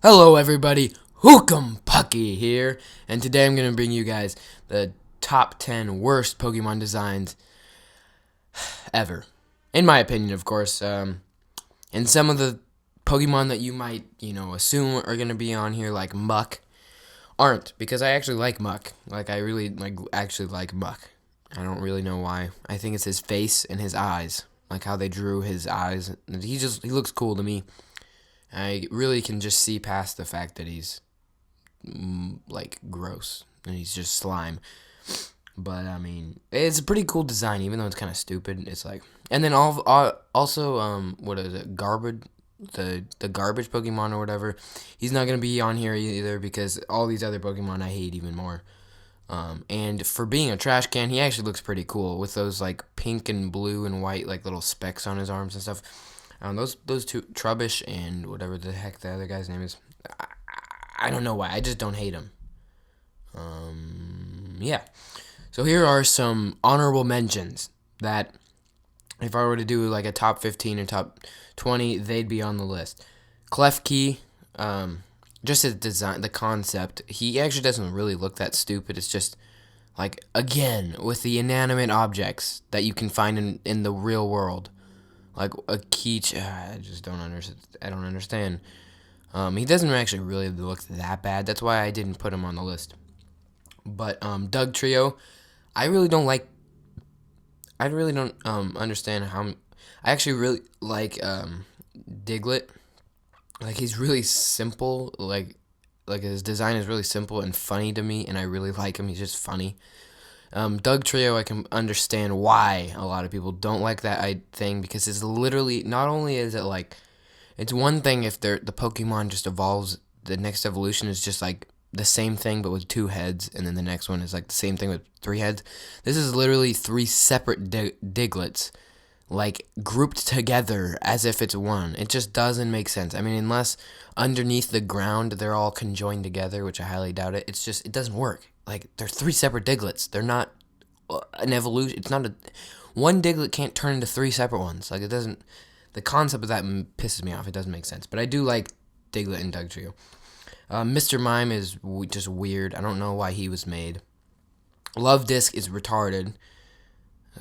Hello everybody, Hookum Pucky here, and today I'm going to bring you guys the top 10 worst Pokemon designs ever. In my opinion, of course, and some of the Pokemon that you might, assume are going to be on here, like Muck, aren't, because I actually like Muck. I really, actually like Muck. I don't really know why. I think it's his face and his eyes, like how they drew his eyes. He looks cool to me. I really can just see past the fact that he's gross and he's just slime. But I mean, it's a pretty cool design, even though it's kind of stupid. It's like, and then also what is it, garbage, the garbage Pokemon or whatever. He's not gonna be on here either because all these other Pokemon I hate even more. And for being a trash can, he actually looks pretty cool with those like pink and blue and white like little specks on his arms and stuff. Those two, Trubbish and whatever the heck the other guy's name is, I don't know why. I just don't hate him. Yeah. So here are some honorable mentions that if I were to do like a top 15 or top 20, they'd be on the list. Klefki, just his design, the concept, he actually doesn't really look that stupid. It's just like, again, with the inanimate objects that you can find in the real world. Like a Keech, I just don't understand. I don't understand. He doesn't actually really look that bad. That's why I didn't put him on the list. But Doug Trio, I really don't like. I really don't understand how. I actually really like Diglett. Like he's really simple. Like his design is really simple and funny to me, and I really like him. He's just funny. Doug Trio, I can understand why a lot of people don't like that thing, because it's literally, not only is it like, it's one thing if the Pokemon just evolves, the next evolution is just like the same thing but with 2 heads, and then the next one is like the same thing with 3 heads. This is literally 3 separate Diglets, like grouped together as if it's one. It just doesn't make sense. I mean, unless underneath the ground they're all conjoined together, which I highly doubt it. It doesn't work. Like, they're 3 separate Diglets. They're not an evolution. It's not one Diglett can't turn into 3 separate ones. Like, it doesn't. The concept of that pisses me off. It doesn't make sense. But I do like Diglett and Doug Trio. Mr. Mime is just weird. I don't know why he was made. Love Disc is retarded.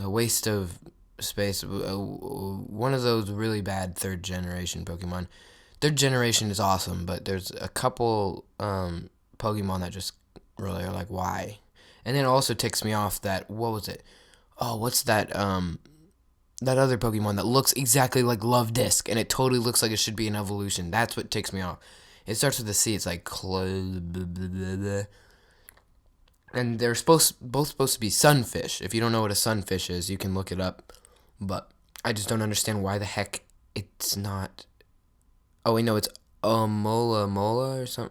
A waste of space. One of those really bad 3rd generation Pokemon. 3rd generation is awesome, but there's a couple Pokemon that just really are like, why? And then it also ticks me off that, what was it? Oh, what's that that other Pokemon that looks exactly like Love Disc, and it totally looks like it should be an evolution. That's what ticks me off. It starts with a C. It's like and they're both supposed to be sunfish. If you don't know what a sunfish is, you can look it up. But I just don't understand why the heck it's not. Oh wait, no, it's Mola or some.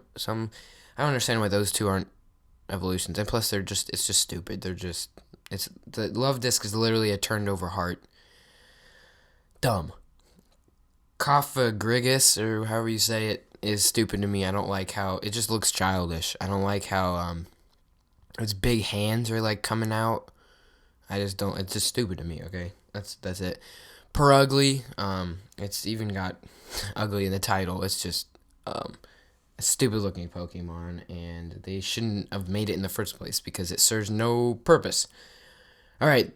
I don't understand why those two aren't evolutions. And plus, it's just stupid. It's the Love Disc is literally a turned over heart. Dumb. Grigus, or however you say it, is stupid to me. I don't like how it just looks childish. I don't like how its big hands are like coming out. I just don't. It's just stupid to me. Okay, that's it. Ugly. It's even got ugly in the title. It's just a stupid looking Pokemon, and they shouldn't have made it in the first place because it serves no purpose. All right.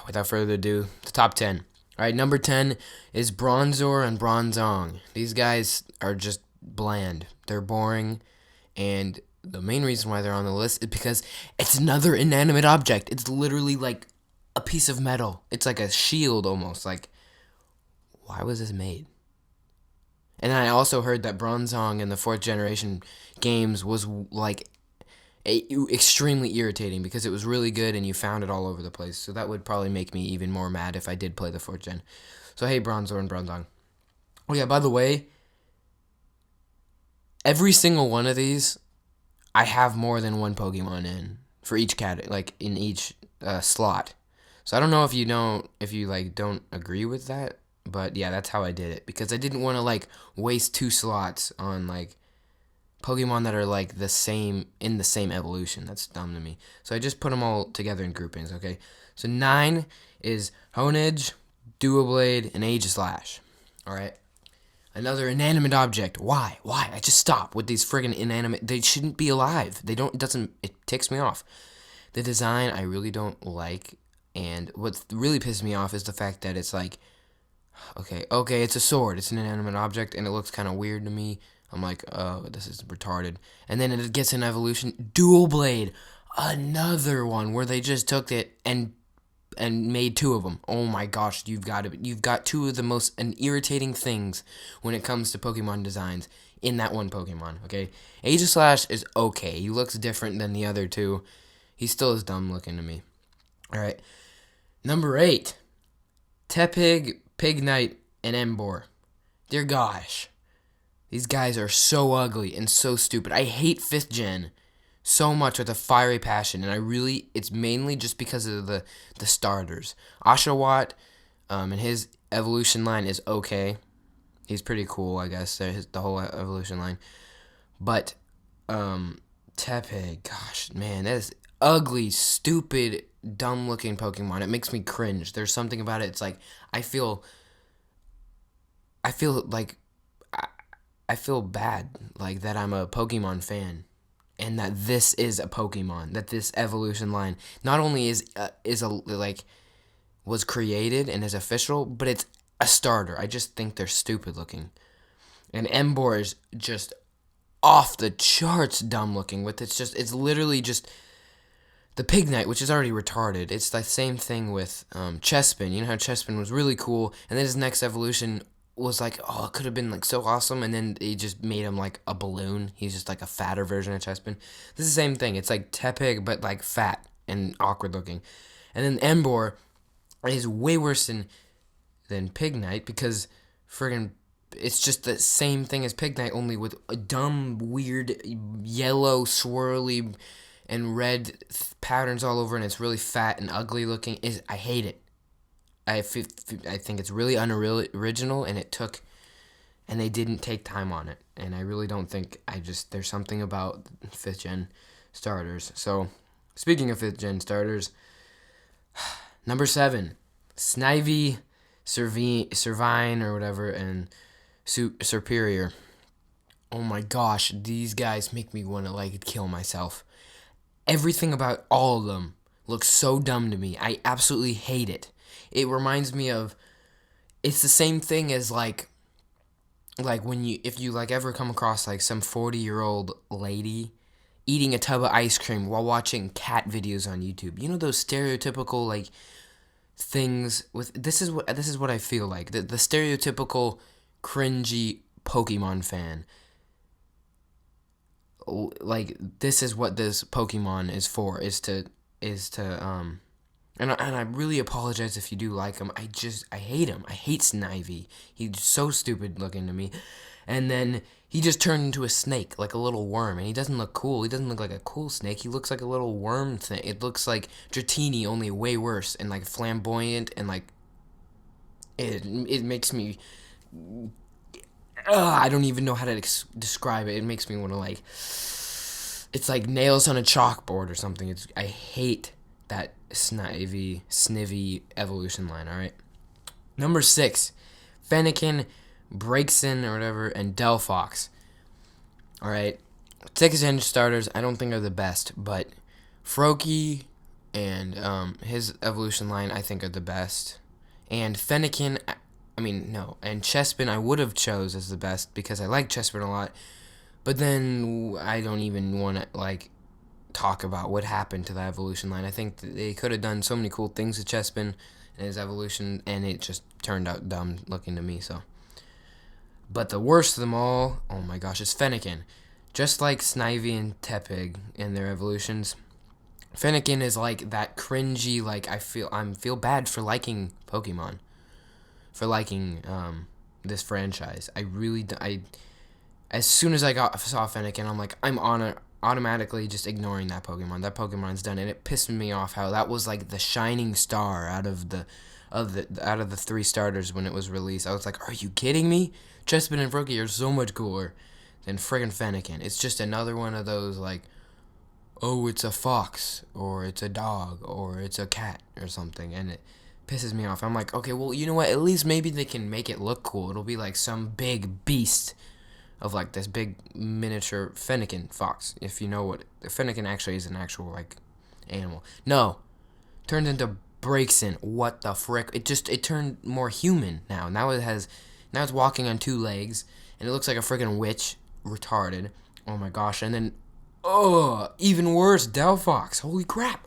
Without further ado, the top 10. All right, number 10 is Bronzor and Bronzong. These guys are just bland. They're boring, and the main reason why they're on the list is because it's another inanimate object. It's literally like a piece of metal. It's like a shield almost. Like, why was this made? And then I also heard that Bronzong in the 4th generation games was like extremely irritating because it was really good and you found it all over the place. So that would probably make me even more mad if I did play the 4th gen. So hey, Bronzor and Bronzong. Oh yeah, by the way, every single one of these, I have more than one Pokemon in for each like in each slot. So I don't know if you don't agree with that, but yeah, that's how I did it because I didn't want to like waste 2 slots on like Pokemon that are like in the same evolution. That's dumb to me. So I just put them all together in groupings. Okay, so 9 is Honedge, Doublade, and Aegislash. All right. Another inanimate object. Why? Why? I just stop with these friggin' inanimate. They shouldn't be alive. They don't. It doesn't. It ticks me off. The design I really don't like, and what really pisses me off is the fact that it's like, okay, it's a sword. It's an inanimate object, and it looks kind of weird to me. I'm like, oh, this is retarded. And then it gets an evolution. Dual blade. Another one where they just took it and made two of them. Oh my gosh, you've got two of the most irritating things when it comes to Pokemon designs in that one Pokemon, okay? Aegislash is okay. He looks different than the other two. He still is dumb looking to me. Alright. Number 8. Tepig, Pignite, and Emboar. Dear gosh. These guys are so ugly and so stupid. I hate 5th gen so much with a fiery passion, and it's mainly just because of the starters. Oshawott, and his evolution line is okay. He's pretty cool, I guess, the whole evolution line. But, Tepig, gosh, man, that is ugly, stupid, dumb-looking Pokemon. It makes me cringe. There's something about it, it's like, I feel like, I feel bad, like, that I'm a Pokemon fan. And that this is a Pokemon, that this evolution line not only was created and is official, but it's a starter. I just think they're stupid looking. And Emboar is just off the charts dumb looking. It's literally just the Pignite, which is already retarded. It's the same thing with Chespin. You know how Chespin was really cool, and then his next evolution was like, oh, it could have been like so awesome, and then they just made him like a balloon. He's just like a fatter version of Chespin. This is the same thing. It's like Tepig, but like fat and awkward looking. And then Emboar is way worse than Pignite because friggin' it's just the same thing as Pignite, only with a dumb, weird, yellow, swirly, and red patterns all over, and it's really fat and ugly looking. I hate it. I think it's really unoriginal, and they didn't take time on it, and I really don't think, there's something about 5th gen starters. So, speaking of 5th gen starters, number 7, Snivy, Servine, or whatever, and Superior. Oh my gosh, these guys make me want to, like, kill myself. Everything about all of them looks so dumb to me. I absolutely hate it. It reminds me of, it's the same thing as like if you like ever come across like some 40-year-old lady eating a tub of ice cream while watching cat videos on YouTube. You know those stereotypical like things with, this is what I feel like. The stereotypical cringy Pokemon fan. Like, this is what this Pokemon is for, is to and I really apologize if you do like him. I hate him. I hate Snivy. He's so stupid looking to me. And then he just turned into a snake, like a little worm, and he doesn't look cool. He doesn't look like a cool snake. He looks like a little worm thing. It looks like Dratini, only way worse, and like flamboyant, and like it makes me I don't even know how to describe it. It makes me want to like, it's like nails on a chalkboard or something. I hate that snivy evolution line, alright? Number 6, Fennekin, Braixen, or whatever, and Delphox. Alright? 6th gen starters, I don't think are the best, but Froakie and his evolution line, I think, are the best. And Fennekin, and Chespin I would have chose as the best because I like Chespin a lot, but then I don't even want to, like, talk about what happened to that evolution line. I think they could have done so many cool things with Chespin and his evolution, and it just turned out dumb looking to me, so. But the worst of them all, oh my gosh, is Fennekin. Just like Snivy and Tepig in their evolutions, Fennekin is like that cringy, like, I feel bad for liking Pokemon. For liking this franchise. As soon as I saw Fennekin, I'm like, I'm automatically just ignoring that Pokemon. That Pokemon's done, and it pissed me off how that was like the shining star out of the 3 starters when it was released. I was like, are you kidding me? Chespin and Froakie are so much cooler than friggin' Fennekin. It's just another one of those like, oh, it's a fox, or it's a dog, or it's a cat, or something, and pisses me off. I'm like, okay, well, you know what? At least maybe they can make it look cool. It'll be like some big beast of like this big miniature fennekin fox. If you know what the fennekin actually is, an actual like animal. No, turned into Brakeson. What the frick? It turned more human now. Now it's walking on two legs and it looks like a freaking witch. Retarded. Oh my gosh. And then even worse, Delphox. Holy crap.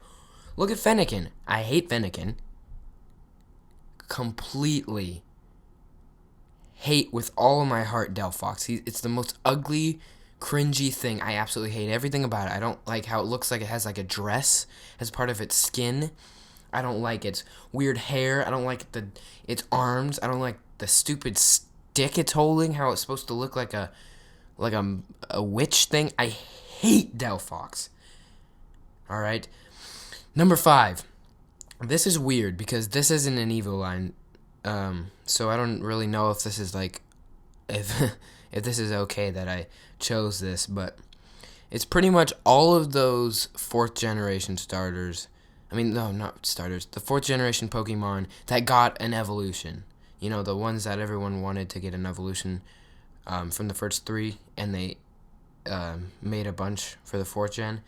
Look at Fennekin. I hate Fennekin. Completely hate with all of my heart Delphox. It's the most ugly, cringy thing. I absolutely hate everything about it. I don't like how it looks like it has like a dress as part of its skin. I don't like its weird hair. I don't like its arms. I don't like the stupid stick it's holding. How it's supposed to look like a witch thing. I hate Delphox. All right. Number 5. This is weird because this isn't an Evoline. So I don't really know if this is like if if this is okay that I chose this, but it's pretty much all of those 4th generation starters. I mean, no, not starters. The 4th generation Pokemon that got an evolution. You know, the ones that everyone wanted to get an evolution from the first 3, and they made a bunch for the 4th gen.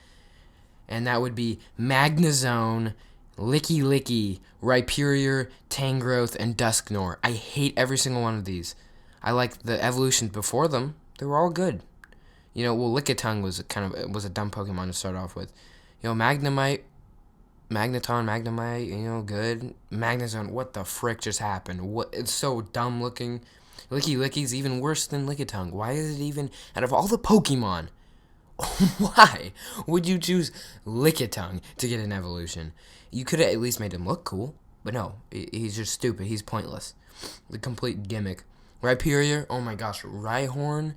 And that would be Magnezone, Licky Licky, Rhyperior, Tangrowth, and Dusknoir. I hate every single one of these. I like the evolutions before them. They were all good. You know, well, Lickitung was a dumb Pokemon to start off with. You know, Magnemite, Magnemite, you know, good. Magnezone, what the frick just happened? What? It's so dumb looking. Licky Licky's even worse than Lickitung. Why is it even, out of all the Pokemon, why would you choose Lickitung to get an evolution? You could have at least made him look cool, but no, he's just stupid. He's pointless. The complete gimmick. Rhyperior, oh my gosh, Rhyhorn,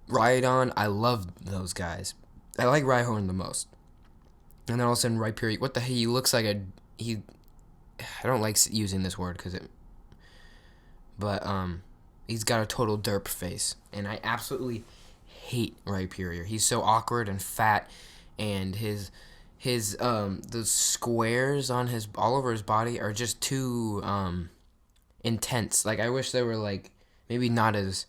Rhydon, I love those guys. I like Rhyhorn the most. And then all of a sudden Rhyperior, what the hell, he looks like I don't like using this word but he's got a total derp face, and I absolutely hate Rhyperior. He's so awkward and fat, and his the squares on his all over his body are just too intense. Like I wish they were like maybe not as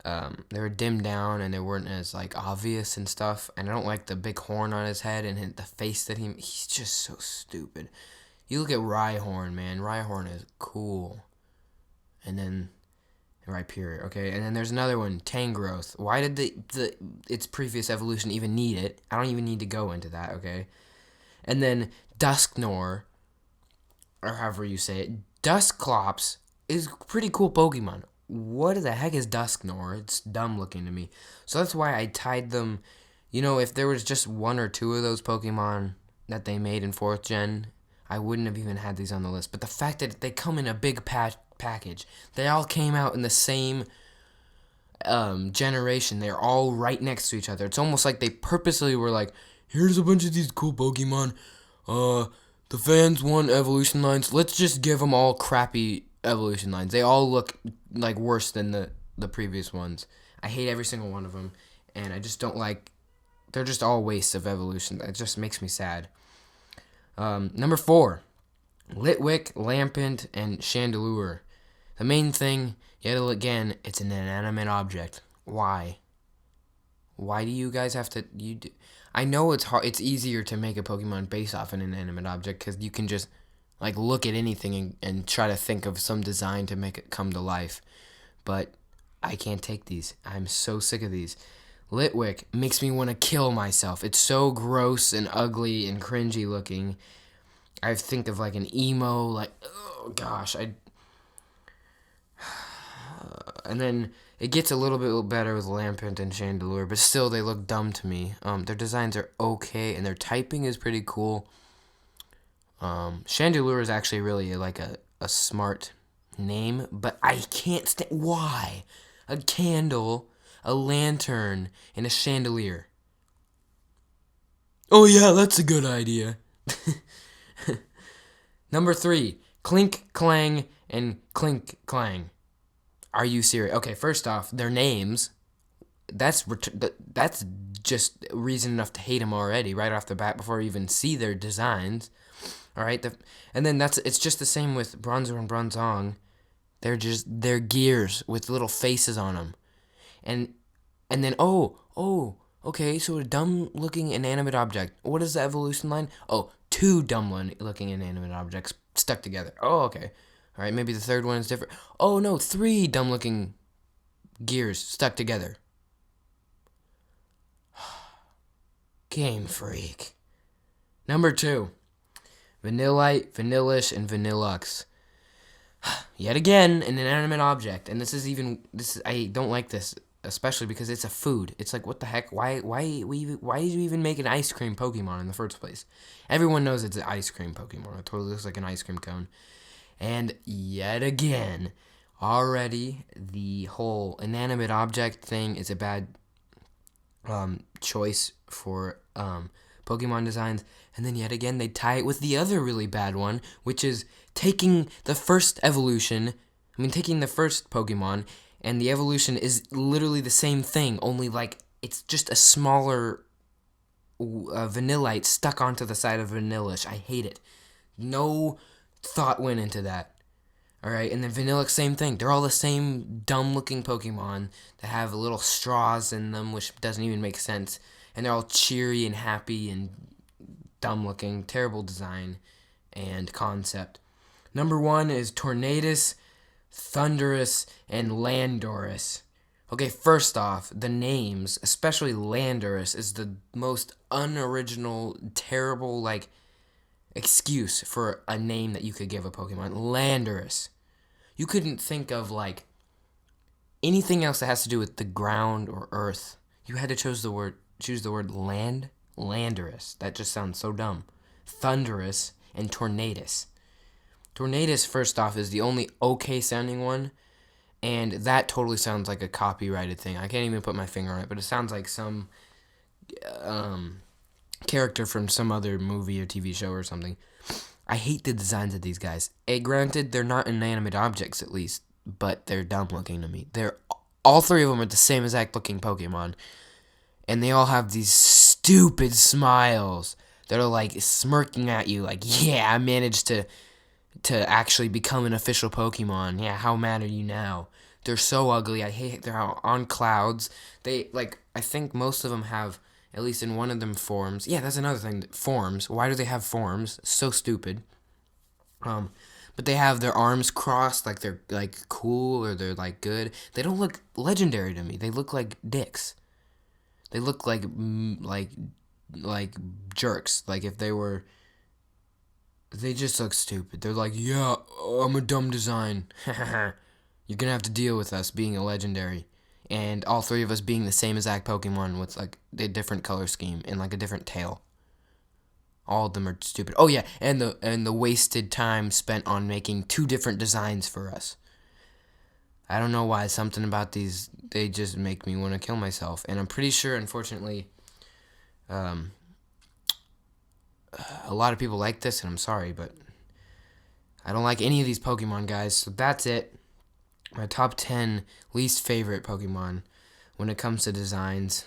they were dimmed down and they weren't as like obvious and stuff. And I don't like the big horn on his head and the face that he's just so stupid. You look at Rhyhorn, man. Rhyhorn is cool. And then Rhyperior, okay? And then there's another one, Tangrowth. Why did its previous evolution even need it? I don't even need to go into that, okay? And then Dusknoir, or however you say it, Dusclops is a pretty cool Pokemon. What the heck is Dusknoir? It's dumb looking to me. So that's why I tied them. You know, if there was just 1 or 2 of those Pokemon that they made in 4th gen, I wouldn't have even had these on the list. But the fact that they come in a big package, they all came out in the same generation. They're all right next to each other. It's almost like they purposely were like, here's a bunch of these cool Pokemon. The fans want evolution lines. Let's just give them all crappy evolution lines. They all look like worse than the previous ones. I hate every single one of them, and I just don't like. They're just all wastes of evolution. It just makes me sad. Number 4, Litwick, Lampent, and Chandelure. The main thing, yet again, it's an inanimate object. Why? Why do you guys have to? I know it's hard. It's easier to make a Pokemon based off an inanimate object because you can just like look at anything and try to think of some design to make it come to life. But I can't take these. I'm so sick of these. Litwick makes me want to kill myself. It's so gross and ugly and cringy looking. I think of like an emo, like, oh gosh, and then it gets a little bit better with Lampent and Chandelure, but still they look dumb to me. Their designs are okay, and their typing is pretty cool. Chandelure is actually really like a smart name, but I can't stand why a candle, a lantern, and a chandelier. Oh yeah, that's a good idea. Number 3, Clink Clang and Clink Clang. Are you serious? Okay, first off, their names. That's just reason enough to hate them already, right off the bat, before you even see their designs. All right, and then it's just the same with Bronzor and Bronzong. They're gears with little faces on them, and then okay, so a dumb looking inanimate object. What is the evolution line? Oh, two dumb looking inanimate objects stuck together. Oh, okay. All right, maybe the third one is different. Oh no, three dumb looking gears stuck together. Game Freak. Number 2. Vanillite, Vanillish, and Vanillux. Yet again, an inanimate object, and I don't like this, especially because it's a food. It's like, what the heck? Why did you even make an ice cream Pokemon in the first place? Everyone knows it's an ice cream Pokemon. It totally looks like an ice cream cone. And yet again, already the whole inanimate object thing is a bad choice for Pokemon designs. And then yet again, they tie it with the other really bad one, which is taking the first taking the first Pokemon, and the evolution is literally the same thing, only like it's just a smaller Vanillite stuck onto the side of Vanillish. I hate it. No thought went into that. Alright, and then Vanillix, same thing. They're all the same dumb-looking Pokemon that have little straws in them, which doesn't even make sense. And they're all cheery and happy and dumb-looking. Terrible design and concept. Number 1 is Tornadus, Thundurus, and Landorus. Okay, first off, the names, especially Landorus, is the most unoriginal, terrible, excuse for a name that you could give a Pokemon. Landorus. You couldn't think of anything else that has to do with the ground or earth. You had to choose the word land. Landorus. That just sounds so dumb. Thundurus and Tornadus. Tornadus, first off, is the only okay sounding one, and that totally sounds like a copyrighted thing. I can't even put my finger on it, but it sounds like some character from some other movie or TV show or something. I hate the designs of these guys. Granted, they're not inanimate objects, at least, but they're dumb looking to me. All three of them are the same exact looking Pokemon, and they all have these stupid smiles that are smirking at you, yeah, I managed to actually become an official Pokemon. Yeah, how mad are you now? They're so ugly. I hate. They're on clouds. I think most of them have, at least in one of them, forms. Yeah, that's another thing. Forms. Why do they have forms? So stupid. But they have their arms crossed, like they're cool or they're good. They don't look legendary to me. They look like dicks. They look like jerks. If they were. They just look stupid. They're yeah, I'm a dumb design. You're gonna have to deal with us being a legendary. And all three of us being the same exact Pokemon with a different color scheme and a different tail. All of them are stupid. Oh yeah, and the wasted time spent on making 2 different designs for us. I don't know why. Something about these, they just make me want to kill myself. And I'm pretty sure, unfortunately, a lot of people like this, and I'm sorry, but I don't like any of these Pokemon, guys. So that's it. My top 10 least favorite Pokemon when it comes to designs.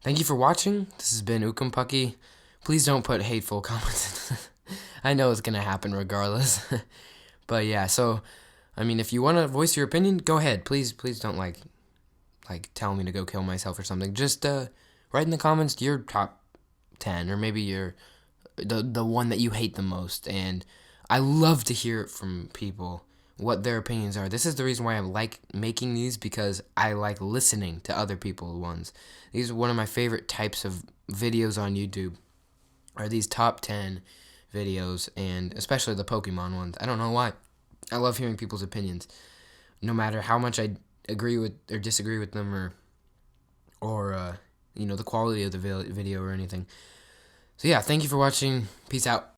Thank you for watching. This has been Ukumpucky. Please don't put hateful comments. I know it's gonna happen regardless. But yeah, so if you want to voice your opinion, go ahead. Please don't tell me to go kill myself or something. Just write in the comments your top 10, or maybe the one that you hate the most. And I love to hear it from people, what their opinions are. This is the reason why I like making these, because I like listening to other people's ones. These are one of my favorite types of videos on YouTube, are these top 10 videos, and especially the Pokemon ones. I don't know why. I love hearing people's opinions, no matter how much I agree with or disagree with them, or the quality of the video or anything. So yeah, thank you for watching. Peace out.